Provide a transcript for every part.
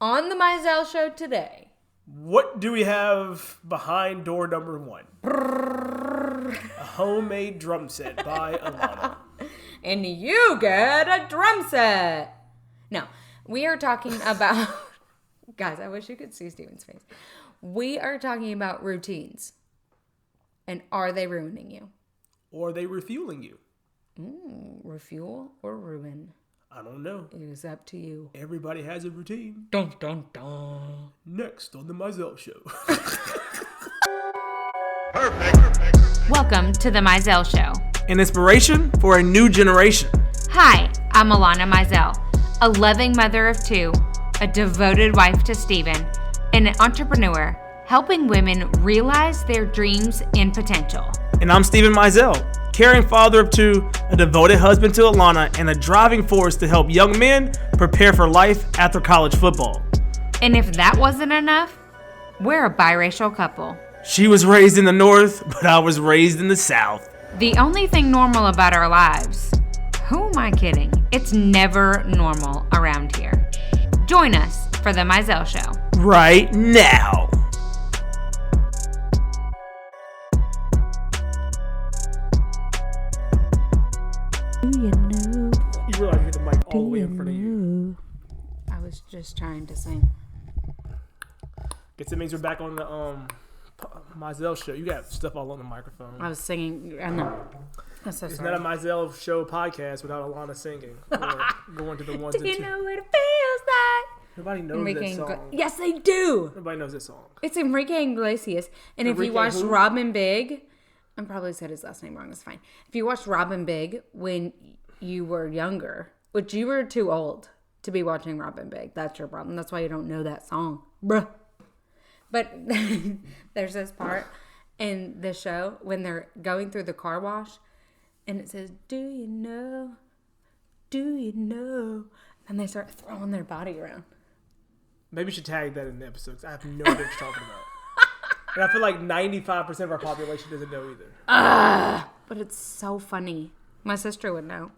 On the Mizell Show today. What do we have behind door number 1? A homemade drum set by Alanna. And you get a drum set. No, we are talking about... Guys, I wish you could see Steven's face. We are talking about routines. And are they ruining you? Or are they refueling you? Refuel or ruin? I don't know. It is up to you. Everybody has a routine. Dun, dun, dun. Next on the Mizell Show. Perfect. Welcome to the Mizell Show. An inspiration for a new generation. Hi, I'm Alanna Mizell, a loving mother of 2, a devoted wife to Steven, and an entrepreneur helping women realize their dreams and potential. And I'm Steven Mizell, caring father of 2, a devoted husband to Alanna, and a driving force to help young men prepare for life after college football. And if that wasn't enough, we're a biracial couple. She was raised in the North, but I was raised in the South. The only thing normal about our lives, who am I kidding? It's never normal around here. Join us for the Mizell Show. Right now. Do you know? You realize you have the mic all the way in front of you. I was just trying to sing. Guess it means we're back on the Mizell Show. You got stuff all on the microphone. I was singing. I know. I'm so It's sorry. not a Mizell Show podcast without Alanna singing. Or going to the ones Do and you twos. know what it feels like? Nobody knows Enrique that song. Yes, they do. Nobody knows that song. It's Enrique Iglesias. And if Enrique you watched who? Robin Big, I probably said his last name wrong. It's fine. If you watched Robin Big when you were younger, which you were too old to be watching Robin Big, that's your problem. That's why you don't know that song, bruh. But there's this part in the show when they're going through the car wash, and it says, "Do you know? Do you know?" And they start throwing their body around. Maybe you should tag that in the episode because I have no idea what you're talking about. And I feel like 95% of our population doesn't know either. But it's so funny. My sister would know.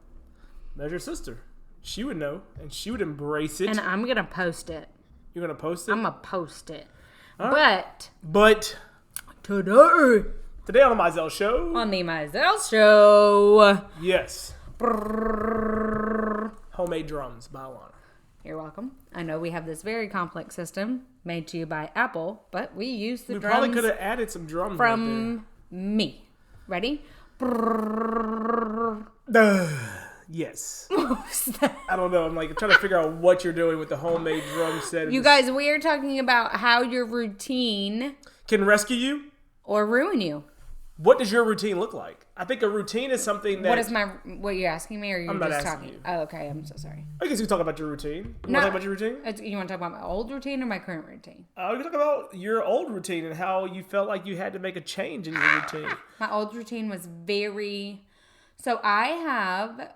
There's your sister. She would know, and she would embrace it. And I'm going to post it. You're going to post it? I'm going to post it. Right. But today on the Mizell Show. on the Mizell Show. Yes. Homemade drums by Alanna. You're welcome. I know we have this very complex system made to you by Apple, but we use the We drums probably could have added some drums from me. Ready? right there. Yes. I don't know. I'm like trying to figure out what you're doing with the homemade drum set. You guys, we are talking about how your routine can rescue you. or ruin you. What does your routine look like? I think a routine is something that... What are you asking me, or are you I'm not just asking talking? you. Oh, okay. I'm so sorry. I guess we can talk about your routine. You No. want to talk about your routine? You want to talk about my old routine or my current routine? We can talk about your old routine and how you felt like you had to make a change in your routine. My old routine was very... So I have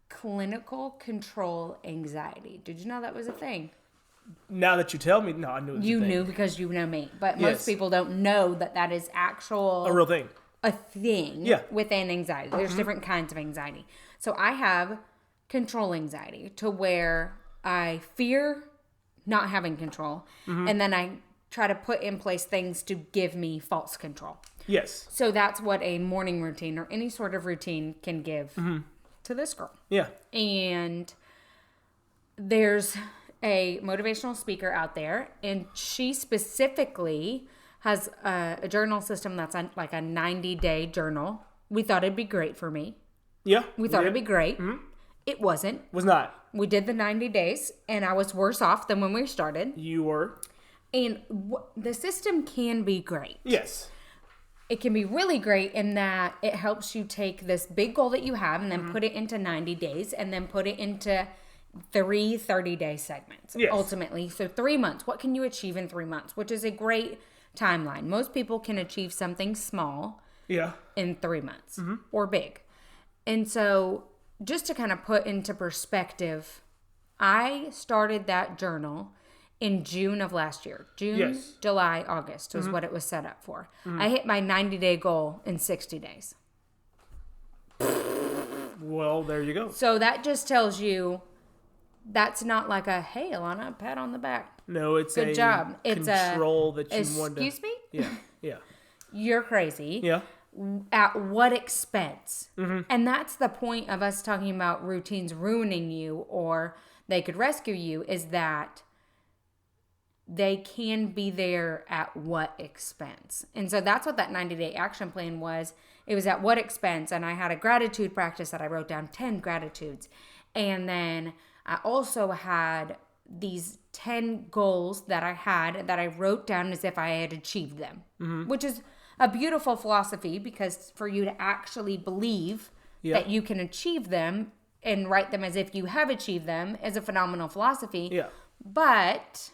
clinical control anxiety. Did you know that was a thing? Now that you tell me, no, I knew it was You a thing. knew because you know me. But Yes. most people don't know that is actual... A real thing. a thing Yeah. within anxiety. There's different kinds of anxiety. So I have control anxiety to where I fear not having control. And then I try to put in place things to give me false control. Yes. So that's what a morning routine or any sort of routine can give to this girl. Yeah. And there's a motivational speaker out there, and she specifically has a journal system that's like a 90-day journal. We thought it'd be great for me. Yeah. We thought it'd be great. It wasn't. Was not. We did the 90 days, and I was worse off than when we started. You were. And the system can be great. Yes. It can be really great in that it helps you take this big goal that you have and then put it into 90 days and then put it into 3 30-day segments. Yes. Ultimately. So 3 months. What can you achieve in 3 months? Which is a great timeline. Most people can achieve something small Yeah. in 3 months or big. And so just to kind of put into perspective, I started that journal in June of last year. June, Yes. July, August was what it was set up for. I hit my 90-day goal in 60 days. Well, there you go. So that just tells you that's not like a, hey, Alanna, pat on the back. No, it's Good job. It's control that you want to. Excuse me? Yeah. You're crazy. Yeah. At what expense? Mm-hmm. And that's the point of us talking about routines ruining you or they could rescue you, is that they can be there at what expense? And so that's what that 90-day action plan was. It was at what expense? And I had a gratitude practice that I wrote down 10 gratitudes. And then I also had these 10 goals that I wrote down as if I had achieved them, which is a beautiful philosophy, because for you to actually believe that you can achieve them and write them as if you have achieved them is a phenomenal philosophy. Yeah. But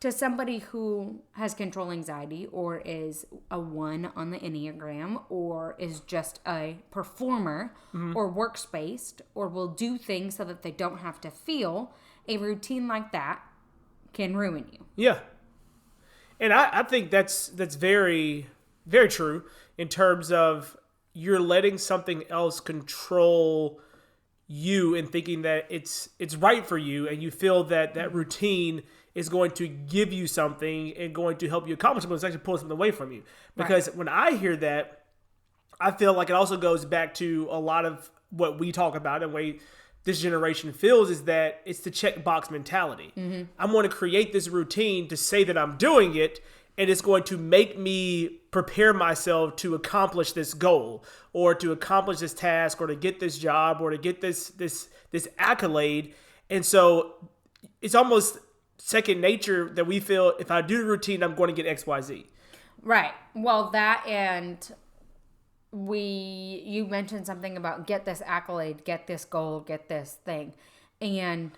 to somebody who has control anxiety or is a 1 on the Enneagram or is just a performer or works-based or will do things so that they don't have to feel, a routine like that can ruin you. Yeah. And I think that's very, very true in terms of you're letting something else control you and thinking that it's right for you, and you feel that routine is going to give you something and going to help you accomplish it, but it's actually pulling something away from you. Because when I hear that, I feel like it also goes back to a lot of what we talk about and the way this generation feels, is that it's the checkbox mentality. I'm going to create this routine to say that I'm doing it, and it's going to make me prepare myself to accomplish this goal or to accomplish this task or to get this job or to get this accolade. And so it's almost second nature that we feel if I do the routine, I'm going to get X, Y, Z. Right. Well, that, and you mentioned something about get this accolade, get this goal, get this thing. And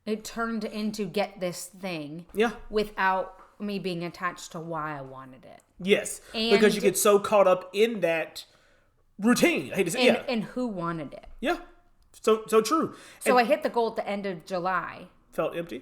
it turned into get this thing. Yeah. Without me being attached to why I wanted it. Yes. And because you get so caught up in that routine. I hate to say, and who wanted it. Yeah. So true. So and I hit the goal at the end of July. felt empty.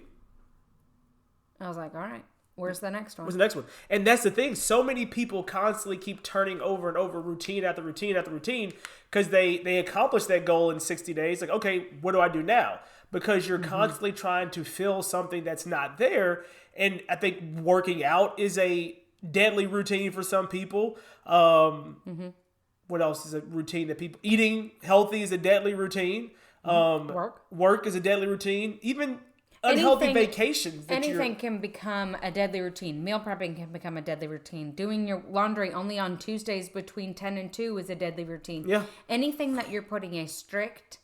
I was like, all right, where's the next one? What's the next one? And that's the thing. So many people constantly keep turning over and over routine after routine after routine because they accomplish that goal in 60 days. Like, okay, what do I do now? Because you're constantly trying to fill something that's not there. And I think working out is a deadly routine for some people. What else is a routine that people... Eating healthy is a deadly routine. Work is a deadly routine. Even unhealthy vacations. Anything can become a deadly routine. Meal prepping can become a deadly routine. Doing your laundry only on Tuesdays between 10 and 2 is a deadly routine. Yeah. Anything that you're putting a strict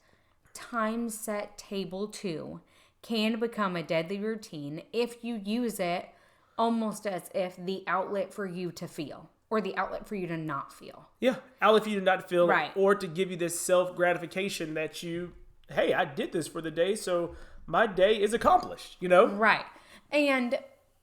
time set table to can become a deadly routine if you use it almost as if the outlet for you to feel or the outlet for you to not feel. Yeah. Outlet for you to not feel. Right. Or to give you this self-gratification that hey, I did this for the day, so my day is accomplished, you know? Right. And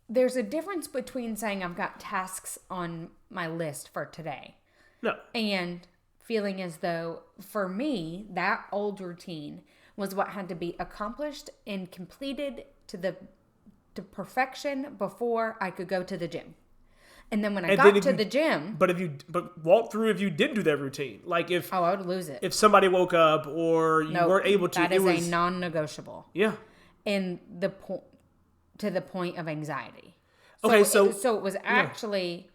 there's a difference between saying I've got tasks on my list for today. No. And feeling as though, for me, that old routine was what had to be accomplished and completed to perfection before I could go to the gym. And then when I got to the gym... But walk through if you didn't do that routine. Like if... Oh, I would lose it. If somebody woke up or you weren't able to... That is a non-negotiable. Yeah. And to the point of anxiety. Okay, so it was actually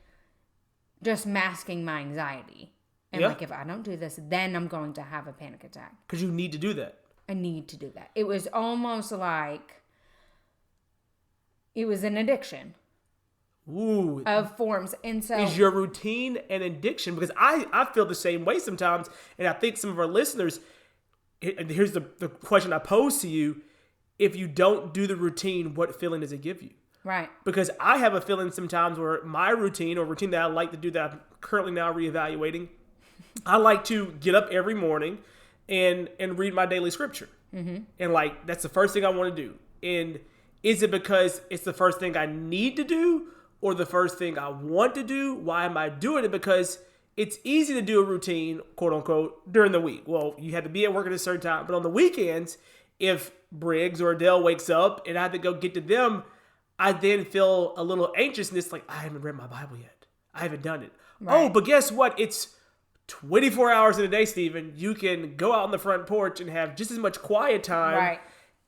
just masking my anxiety. And like, if I don't do this, then I'm going to have a panic attack. Because you need to do that. I need to do that. It was almost like it was an addiction. Ooh. Of forms. And so... Is your routine an addiction? Because I feel the same way sometimes. And I think some of our listeners... And here's the question I pose to you. If you don't do the routine, what feeling does it give you? Right. Because I have a feeling sometimes where my routine or routine that I like to do that I'm currently now reevaluating, I like to get up every morning and read my daily scripture. Mm-hmm. And like, that's the first thing I want to do. And is it because it's the first thing I need to do or the first thing I want to do? Why am I doing it? Because it's easy to do a routine, quote unquote, during the week. Well, you have to be at work at a certain time. But on the weekends, if Briggs or Adele wakes up and I have to go get to them, I then feel a little anxiousness, like I haven't read my Bible yet. I haven't done it. Right. Oh, but guess what? It's 24 hours in a day, Steven. You can go out on the front porch and have just as much quiet time. Right.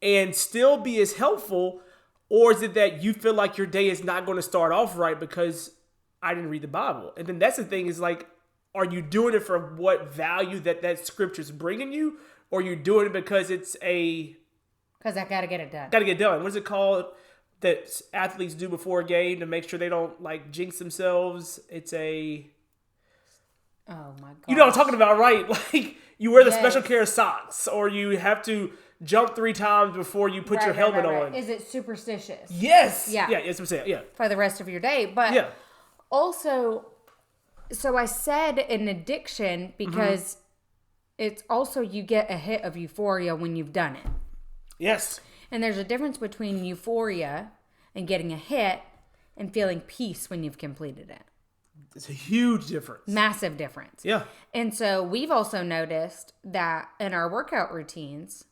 and still be as helpful? Or is it that you feel like your day is not going to start off right because I didn't read the Bible? And then that's the thing is like, are you doing it for what value that scripture's bringing you? Or are you doing it because it's because I got to get it done. Got to get done. What is it called that athletes do before a game to make sure they don't like jinx themselves? It's a... Oh my god! You know what I'm talking about, right? Like you wear the special pair of socks, or you have to jump 3 times before you put your helmet on. Is it superstitious? Yes. Yeah. Yeah. That's what I'm saying. Yeah. For the rest of your day, but also, so I said an addiction because it's also you get a hit of euphoria when you've done it. Yes. And there's a difference between euphoria and getting a hit and feeling peace when you've completed it. It's a huge difference. Massive difference. Yeah. And so we've also noticed that in our workout routines,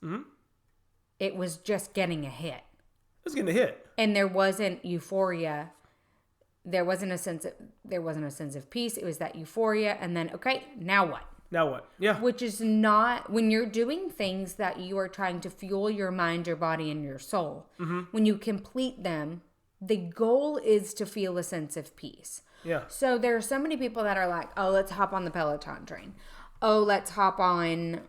it was just getting a hit. It was getting a hit. And there wasn't euphoria. There wasn't a sense of peace. It was that euphoria. And then, okay, now what? Now what? Yeah. Which is not, when you're doing things that you are trying to fuel your mind, your body, and your soul, when you complete them, the goal is to feel a sense of peace. Yeah. So there are so many people that are like, oh, let's hop on the Peloton train. Oh, let's hop on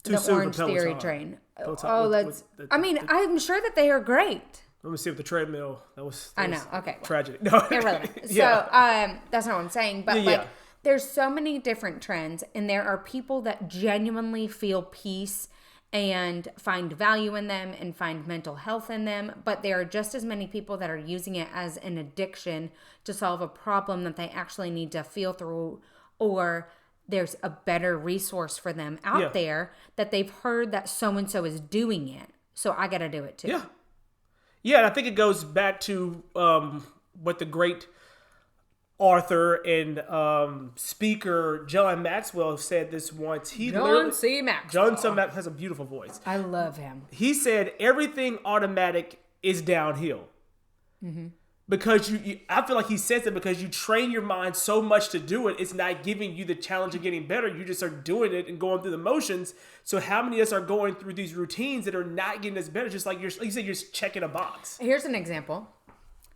the Orange Theory train. I'm sure that they are great. Let me see with the treadmill. That was Okay. Tragic. No. Irrelevant. Yeah. So that's not what I'm saying. But there's so many different trends, and there are people that genuinely feel peace and find value in them and find mental health in them. But there are just as many people that are using it as an addiction to solve a problem that they actually need to feel through, or there's a better resource for them out there that they've heard that so-and-so is doing it. So I got to do it too. Yeah. Yeah, and I think it goes back to what the great author and speaker John Maxwell said this once. John C. Maxwell has a beautiful voice. I love him. He said everything automatic is downhill. Because I feel like he says it because you train your mind so much to do it, it's not giving you the challenge of getting better. You just are doing it and going through the motions. So how many of us are going through these routines that are not getting us better? Just like you said, you're just checking a box. Here's an example.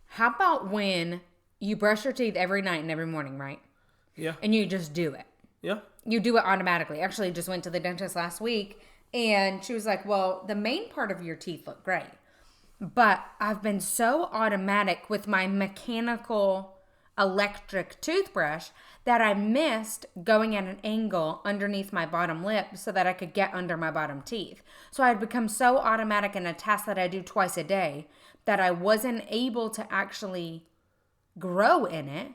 How about when you brush your teeth every night and every morning, right? Yeah. And you just do it. Yeah. You do it automatically. Actually, just went to the dentist last week, and she was like, well, the main part of your teeth look great. But I've been so automatic with my mechanical electric toothbrush that I missed going at an angle underneath my bottom lip so that I could get under my bottom teeth. So I had become so automatic in a task that I do twice a day that I wasn't able to actually grow in it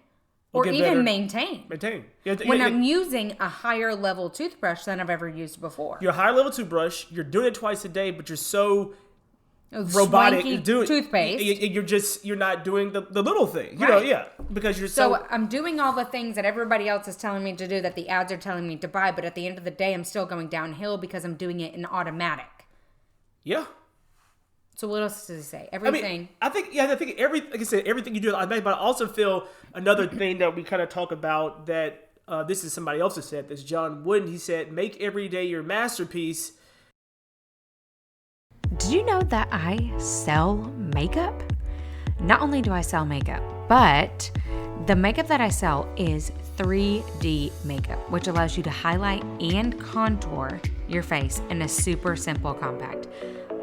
or even maintain. When I'm using a higher level toothbrush than I've ever used before. You're a higher level toothbrush. You're doing it twice a day, but you're so robotic. Toothpaste. You're not doing the little thing. You know, because you're so I'm doing all the things that everybody else is telling me to do, that the ads are telling me to buy, but at the end of the day, I'm still going downhill because I'm doing it in automatic. Yeah. So what else does it say? Everything. I think like I said, everything you do is automatic, but I also feel another thing that we kind of talk about that this is somebody else that said this, John Wooden. He said, make every day your masterpiece. Did you know that I sell makeup? Not only do I sell makeup, but the makeup that I sell is 3D makeup, which allows you to highlight and contour your face in a super simple compact.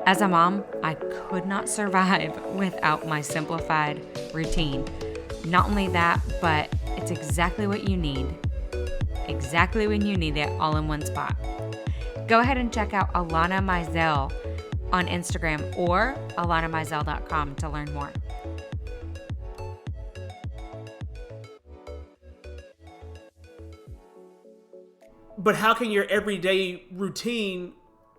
As a mom, I could not survive without my simplified routine. Not only that, but it's exactly what you need. Exactly when you need it, all in one spot. Go ahead and check out Alanna Mizell on Instagram or alannamizell.com to learn more. But how can your everyday routine,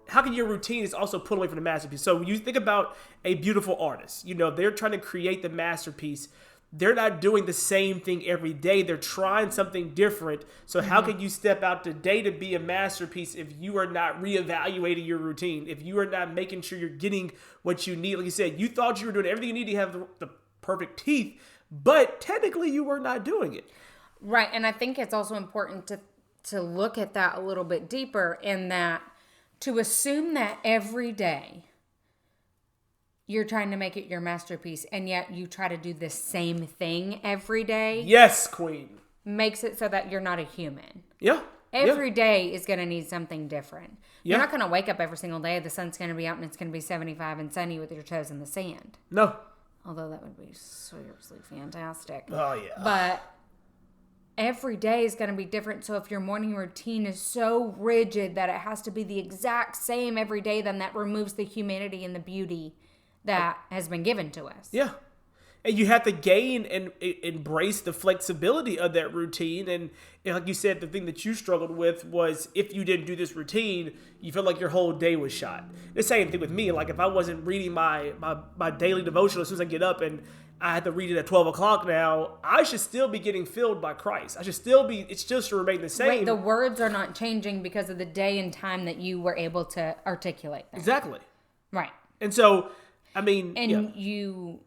how can your routine is also put away from the masterpiece? So when you think about a beautiful artist, you know, they're trying to create the masterpiece. They're not doing the same thing every day. They're trying something different. So how can you step out today to be a masterpiece if you are not reevaluating your routine? If you are not making sure you're getting what you need? Like you said, you thought you were doing everything you need to have the perfect teeth, but technically you were not doing it. Right. And I think it's also important to look at that a little bit deeper, in that to assume that every day you're trying to make it your masterpiece, and yet you try to do the same thing every day, Yes, queen. makes it so that you're not a human. Yeah. Every day is going to need something different. You're Yeah. not going to wake up every single day. The sun's going to be out and it's going to be 75 and sunny with your toes in the sand. No. Although that would be seriously fantastic. Oh, yeah. But every day is going to be different. So if your morning routine is so rigid that it has to be the exact same every day, then that removes the humanity and the beauty that has been given to us. Yeah. And you have to gain and embrace the flexibility of that routine. And like you said, the thing that you struggled with was if you didn't do this routine, you felt like your whole day was shot. The same thing with me. Like if I wasn't reading my daily devotional as soon as I get up and I had to read it at 12 o'clock now, I should still be getting filled by Christ. I should still be, it still should remain the same. Wait, the words are not changing because of the day and time that you were able to articulate them. Exactly. Right. And so, I mean, And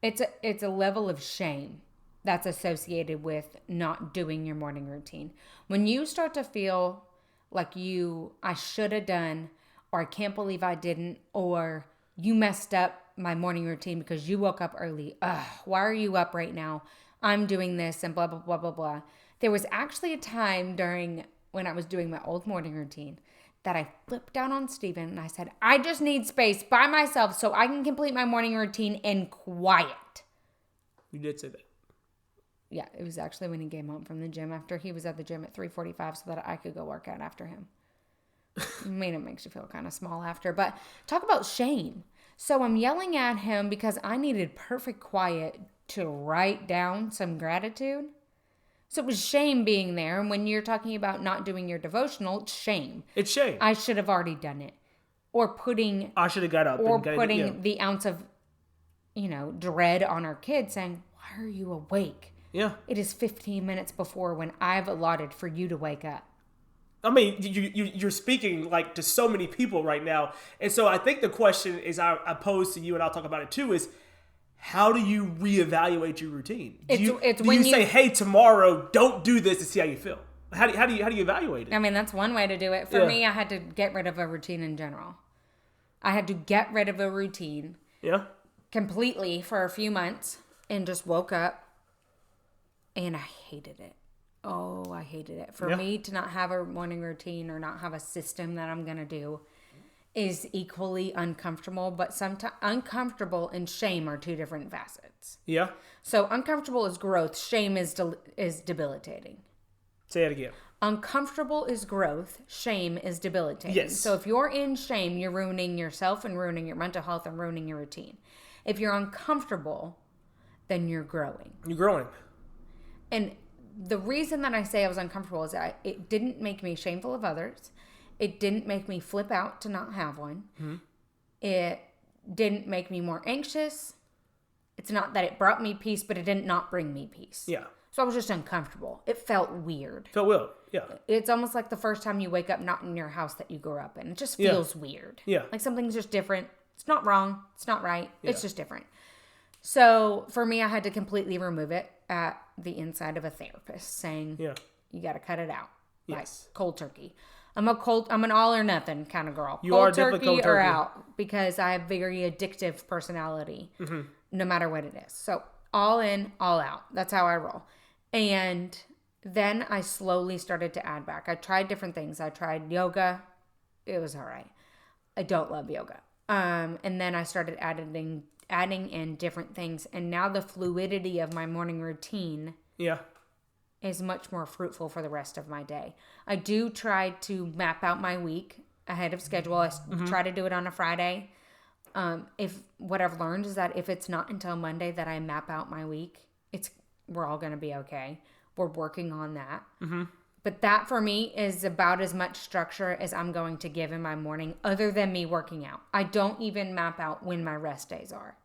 it's a level of shame that's associated with not doing your morning routine. When you start to feel like I should have done, or I can't believe I didn't, or you messed up my morning routine because you woke up early. Ugh, why are you up right now? I'm doing this and blah, blah, blah, blah, blah. There was actually a time when I was doing my old morning routine that I flipped down on Steven and I said, I just need space by myself so I can complete my morning routine in quiet. You did say that. Yeah, it was actually when he came home from the gym after he was at the gym at 3:45 so that I could go work out after him. I mean, it makes you feel kind of small after, but talk about shame. So I'm yelling at him because I needed perfect quiet to write down some gratitude. So it was shame being there. And when you're talking about not doing your devotional, it's shame. It's shame. I should have already done it. Or I should have got up. Or and got putting it, the ounce of, dread on our kids saying, why are you awake? Yeah. It is 15 minutes before when I've allotted for you to wake up. I mean, you're speaking like to so many people right now. And so I think the question is I pose to you, and I'll talk about it too, is how do you reevaluate your routine? Do you say, hey, tomorrow, don't do this to see how you feel? How do you evaluate it? I mean, that's one way to do it. For me, I had to get rid of a routine in general. I had to get rid of a routine completely for a few months and just woke up and I hated it. Oh, I hated it. For me to not have a morning routine or not have a system that I'm going to do is equally uncomfortable, but sometimes uncomfortable and shame are two different facets. Yeah. So uncomfortable is growth. Shame is debilitating. Say it again. Uncomfortable is growth. Shame is debilitating. Yes. So if you're in shame, you're ruining yourself and ruining your mental health and ruining your routine. If you're uncomfortable, then you're growing. You're growing. And the reason that I say I was uncomfortable is that it didn't make me shameful of others. It didn't make me flip out to not have one. Mm-hmm. It didn't make me more anxious. It's not that it brought me peace, but it didn't not bring me peace. Yeah. So I was just uncomfortable. It felt weird. Felt weird. Yeah. It's almost like the first time you wake up not in your house that you grew up in. It just feels weird. Yeah. Like something's just different. It's not wrong. It's not right. Yeah. It's just different. So for me, I had to completely remove it at the inside of a therapist saying, you got to cut it out. Yes. Like cold turkey. I'm an all or nothing kind of girl. You are definitely cold turkey. Or out because I have very addictive personality, no matter what it is. So all in, all out. That's how I roll. And then I slowly started to add back. I tried different things. I tried yoga. It was all right. I don't love yoga. And then I started adding in different things. And now the fluidity of my morning routine is much more fruitful for the rest of my day. I do try to map out my week ahead of schedule. I try to do it on a Friday. If what I've learned is that if it's not until Monday that I map out my week, we're all going to be okay. We're working on that. Mm-hmm. But that for me is about as much structure as I'm going to give in my morning other than me working out. I don't even map out when my rest days are.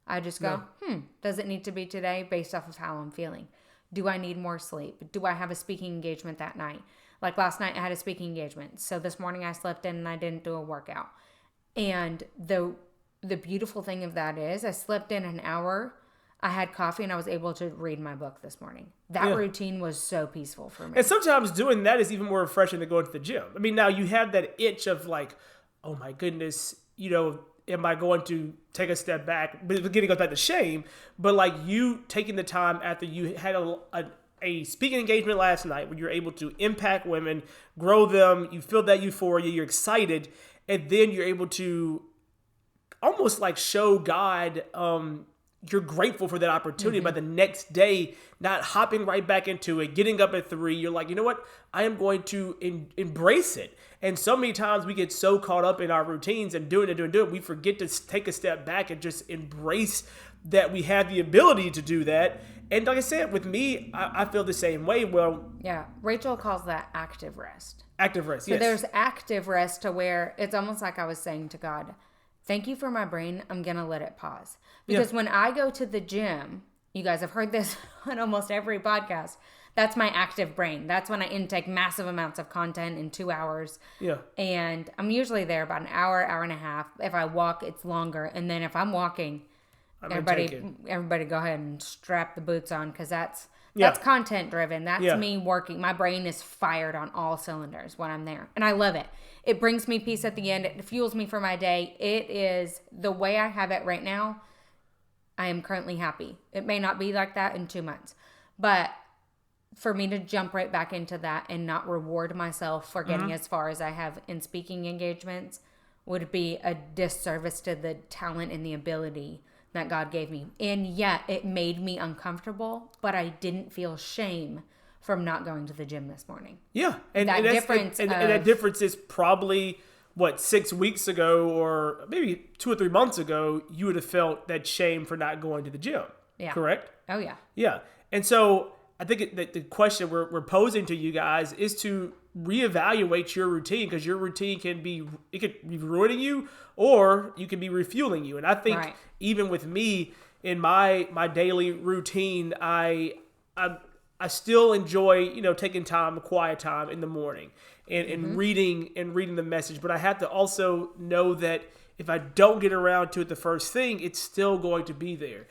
I just go, does it need to be today based off of how I'm feeling? Do I need more sleep? Do I have a speaking engagement that night? Like last night I had a speaking engagement. So this morning I slept in and I didn't do a workout. And the beautiful thing of that is I slept in an hour. I had coffee and I was able to read my book this morning. That routine was so peaceful for me. And sometimes doing that is even more refreshing than going to the gym. I mean, now you have that itch of like, oh my goodness, am I going to take a step back? But again, it goes back to shame. But like you taking the time after you had a speaking engagement last night where you're able to impact women, grow them, you feel that euphoria, you're excited, and then you're able to almost like show God you're grateful for that opportunity. By the next day, not hopping right back into it, getting up at 3, you're like, you know what? I am going to embrace it. And so many times we get so caught up in our routines and doing it, we forget to take a step back and just embrace that we have the ability to do that. And like I said, with me, I feel the same way. Well, yeah, Rachel calls that active rest. Active rest, yes. So there's active rest to where it's almost like I was saying to God, thank you for my brain. I'm going to let it pause. Because when I go to the gym, you guys have heard this on almost every podcast, that's my active brain. That's when I intake massive amounts of content in 2 hours. Yeah. And I'm usually there about an hour, hour and a half. If I walk, it's longer. And then if I'm walking, everybody go ahead and strap the boots on because that's content driven. That's me working. My brain is fired on all cylinders when I'm there. And I love it. It brings me peace at the end. It fuels me for my day. It is the way I have it right now. I am currently happy. It may not be like that in 2 months. But for me to jump right back into that and not reward myself for getting as far as I have in speaking engagements would be a disservice to the talent and the ability that God gave me. And yet it made me uncomfortable, but I didn't feel shame from not going to the gym this morning. Yeah. And that difference is probably, 6 weeks ago or maybe 2 or 3 months ago, you would have felt that shame for not going to the gym. Yeah. Correct? Oh, yeah. Yeah. And so I think that the question we're posing to you guys is to reevaluate your routine, because your routine could be ruining you or you can be refueling you. And I think even with me in my daily routine, I still enjoy, taking time, quiet time in the morning and reading the message. But I have to also know that if I don't get around to it the first thing, it's still going to be there.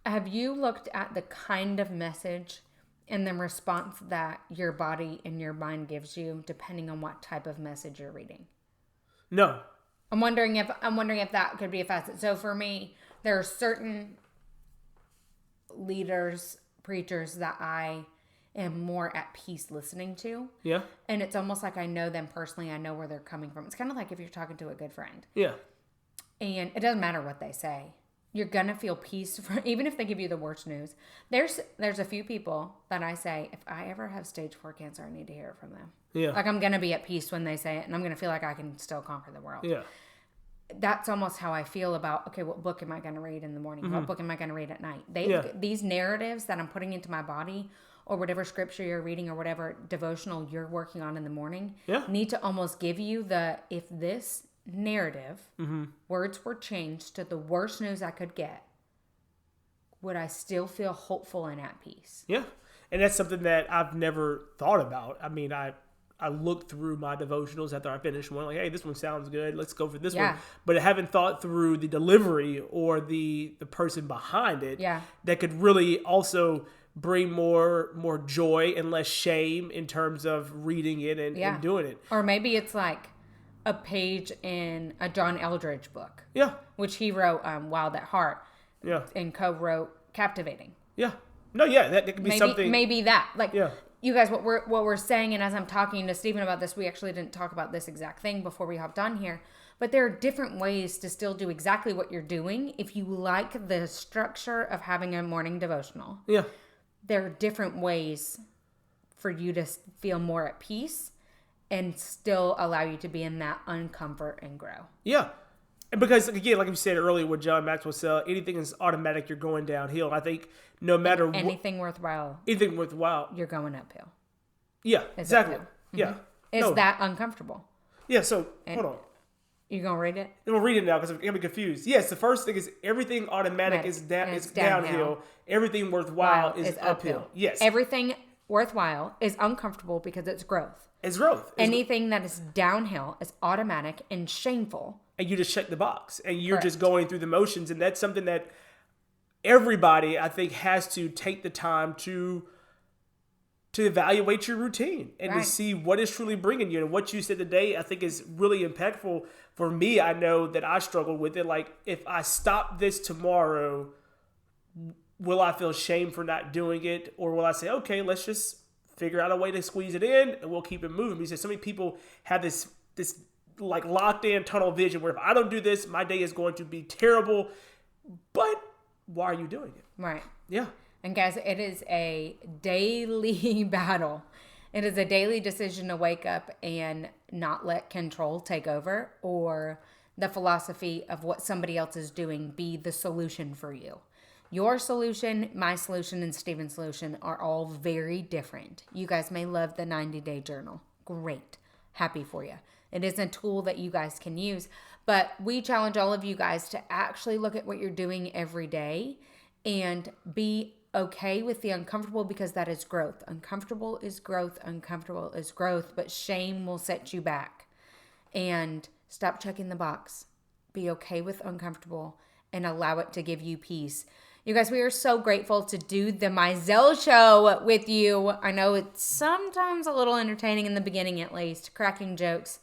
Have you looked at the kind of message and the response that your body and your mind gives you depending on what type of message you're reading? No. I'm wondering if that could be a facet. So for me, there are certain leaders, preachers that I am more at peace listening to. Yeah. And it's almost like I know them personally. I know where they're coming from. It's kind of like if you're talking to a good friend. Yeah. And it doesn't matter what they say. You're going to feel peace, even if they give you the worst news. There's a few people that I say, if I ever have stage 4 cancer, I need to hear it from them. Yeah. Like I'm going to be at peace when they say it, and I'm going to feel like I can still conquer the world. Yeah. That's almost how I feel about, okay, what book am I going to read in the morning? What book am I going to read at night? These narratives that I'm putting into my body, or whatever scripture you're reading or whatever devotional you're working on in the morning, need to almost give you if this narrative, words were changed to the worst news I could get, would I still feel hopeful and at peace? Yeah. And that's something that I've never thought about. I mean, I looked through my devotionals after I finished one, like, hey, this one sounds good. Let's go for this one. But I haven't thought through the delivery or the person behind it that could really also bring more joy and less shame in terms of reading it and doing it. Or maybe it's like a page in a John Eldridge book. Yeah. Which he wrote Wild at Heart. Yeah. And co-wrote Captivating. Yeah. No, yeah, that could be something. Maybe that. Like, you guys, what we're saying, and as I'm talking to Steven about this, we actually didn't talk about this exact thing before we hopped on here, but there are different ways to still do exactly what you're doing if you like the structure of having a morning devotional. Yeah. There are different ways for you to feel more at peace and still allow you to be in that uncomfort and grow. Yeah. And because, again, like you said earlier with John Maxwell said, anything is automatic, you're going downhill. I think no matter what. Anything worthwhile. You're going uphill. Yeah, exactly. Mm-hmm. Yeah. It's that uncomfortable. Yeah, so, hold on. You going to read it? I'm going to read it now because I'm going to be confused. Yes, the first thing is everything automatic is downhill. Everything worthwhile is uphill. Yes. Everything worthwhile is uncomfortable because it's growth. It's growth. Anything that is downhill is automatic and shameful. And you just check the box. And you're just going through the motions. And that's something that everybody, I think, has to take the time to to evaluate your routine and to Right. see what is truly bringing you. And what you said today, I think is really impactful for me. I know that I struggled with it. Like, if I stop this tomorrow, will I feel shame for not doing it? Or will I say, okay, let's just figure out a way to squeeze it in and we'll keep it moving? Because so many people have this like locked in tunnel vision where if I don't do this, my day is going to be terrible. But why are you doing it? Right. Yeah. And guys, it is a daily battle. It is a daily decision to wake up and not let control take over, or the philosophy of what somebody else is doing be the solution for you. Your solution, my solution, and Steven's solution are all very different. You guys may love the 90-day journal. Great. Happy for you. It is a tool that you guys can use. But we challenge all of you guys to actually look at what you're doing every day and be okay with the uncomfortable, because that is growth. Uncomfortable is growth. Uncomfortable is growth. But shame will set you back. And stop checking the box. Be okay with uncomfortable and allow it to give you peace. You guys, we are so grateful to do the Mizell Show with you. I know it's sometimes a little entertaining in the beginning, at least, cracking jokes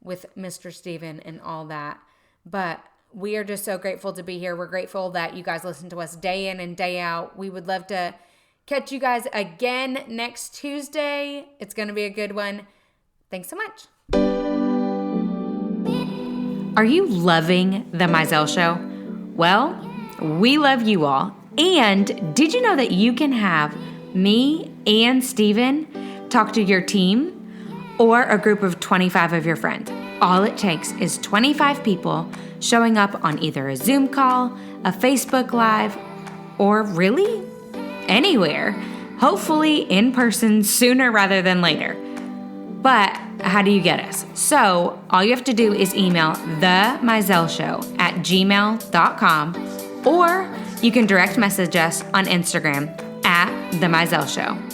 with Mr. Steven and all that. But we are just so grateful to be here. We're grateful that you guys listen to us day in and day out. We would love to catch you guys again next Tuesday. It's going to be a good one. Thanks so much. Are you loving the Mizell Show? Well, we love you all. And did you know that you can have me and Steven talk to your team or a group of 25 of your friends? All it takes is 25 people showing up on either a Zoom call, a Facebook Live, or really anywhere. Hopefully in person sooner rather than later. But how do you get us? So all you have to do is email themizellshow@gmail.com, or you can direct message us on Instagram @themizellshow.